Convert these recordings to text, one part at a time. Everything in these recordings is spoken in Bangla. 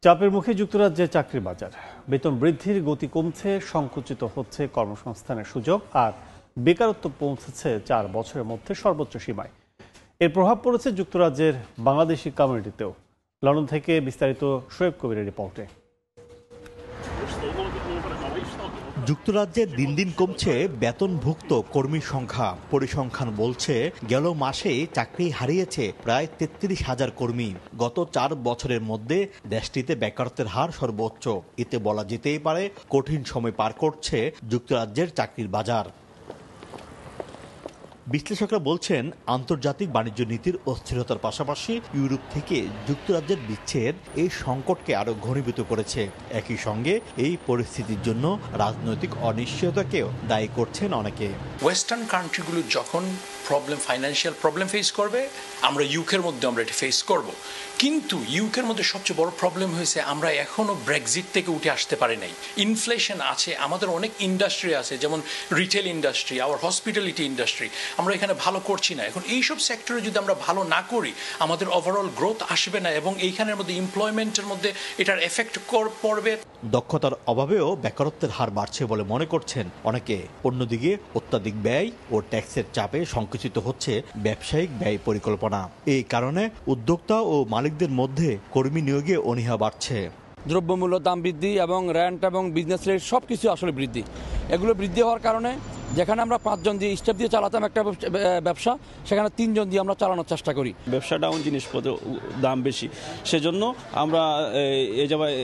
চাপের মুখে যুক্তরাজ্যের চাকরির বাজার। বেতন বৃদ্ধির গতি কমছে, সংকুচিত হচ্ছে কর্মসংস্থানের সুযোগ, আর বেকারত্ব পৌঁছেছে 4 বছরের মধ্যে সর্বোচ্চ সীমায়। এর প্রভাব পড়েছে যুক্তরাজ্যের বাংলাদেশি কমিউনিটিতেও। লন্ডন থেকে বিস্তারিত শোয়েব কবিরের রিপোর্টে। যুক্তরাজ্যে দিন দিন কমছে বেতনভুক্ত কর্মীর সংখ্যা। পরিসংখ্যান বলছে গেল মাসে চাকরি হারিয়েছে প্রায় 33,000 কর্মী। গত 4 বছরের মধ্যে দেশটিতে বেকারত্বের হার সর্বোচ্চ। এতে বলা যেতেই পারে কঠিন সময় পার করছে যুক্তরাজ্যের চাকরির বাজার। বিশ্লেষকরা বলছেন আন্তর্জাতিক বাণিজ্য নীতির অস্থিরতার পাশাপাশি ইউরোপ থেকে যুক্তরাজ্যের বিচ্ছেদ এই সংকটকে আরো ঘনীভূত করেছে। একই সঙ্গে এই পরিস্থিতির জন্য রাজনৈতিক অনিশ্চয়তাকেও দায়ী করছেন অনেকে। ওয়েস্টার্ন কান্ট্রিগুলো যখন ফাইন্যান্সিয়াল প্রবলেম ফেস করবে, আমরা ইউকের মধ্যে আমরা এটা ফেস করব। কিন্তু ইউকের মধ্যে সবচেয়ে বড় প্রবলেম হয়েছে আমরা এখনো ব্রেক্সিট থেকে উঠে আসতে পারি নাই। ইনফ্লেশন আছে, আমাদের অনেক ইন্ডাস্ট্রি আছে, যেমন রিটেল ইন্ডাস্ট্রি, আবার হসপিটালিটি ইন্ডাস্ট্রি, আমরা এখানে ভালো করছি না। এখন এইসব সেক্টরে যদি আমরা ভালো না করি, আমাদের ওভারঅল গ্রোথ আসবে না এবং এইখানের মধ্যে এমপ্লয়মেন্টের মধ্যে এটার এফেক্ট পড়বে। দক্ষতার অভাবেও বেকারত্বের হার বাড়ছে বলে মনে করছেন অনেকে। অন্যদিকে অত্যাধিক ব্যয় ও ট্যাক্সের চাপে সংকুচিত হচ্ছে ব্যবসায়িক ব্যয় পরিকল্পনা। এই কারণে উদ্যোক্তা ও মালিকদের মধ্যে কর্মী নিয়োগে অনীহা বাড়ছে। দ্রব্যমূল্য দাম বৃদ্ধি এবং রেন্ট এবং বিজনেস রেট সব কিছু আসলে বৃদ্ধি। এগুলো বৃদ্ধি হওয়ার কারণে যেখানে আমরা 5 জন দিয়ে স্টাফ দিয়ে চালাতাম একটা ব্যবসা, সেখানে 3 জন দিয়ে আমরা চালানোর চেষ্টা করি। ব্যবসা ডাউন, জিনিসপত্র দাম বেশি, সেজন্য আমরা এই জায়গায়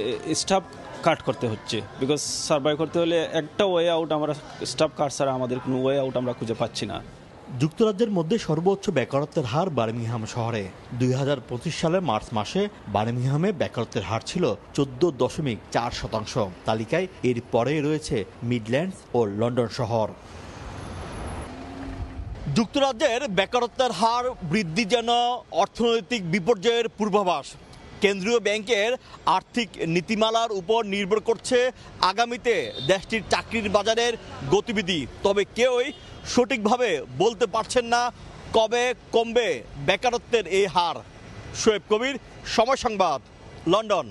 স্টাফ কাট করতে হচ্ছে। বিকজ সার্ভাইভ করতে হলে একটা ওয়ে আউট, আমরা স্টাফ কাট ছাড়া আমাদের কোনো ওয়ে আউট আমরা খুঁজে পাচ্ছি না। যুক্তরাজ্যের মধ্যে সর্বোচ্চ বেকারত্বের হার বার্মিংহাম শহরে। 2025 সালের মার্চ মাসে বার্মিংহামে বেকারত্বের হার ছিল 14.4%। তালিকায় এর পরে রয়েছে মিডল্যান্ডস ও লন্ডন শহর। যুক্তরাজ্যের বেকারত্বের হার বৃদ্ধি যেন অর্থনৈতিক বিপর্যয়ের পূর্বাভাস। কেন্দ্রীয় ব্যাংকের আর্থিক নীতিমালার উপর নির্ভর করছে আগামীতে দেশটির চাকরির বাজারের গতিবিধি। তবে কেউই সঠিকভাবে বলতে পারছেন না কবে কমবে বেকারত্বের এই হার। শোয়েব কবির, সময় সংবাদ, লন্ডন।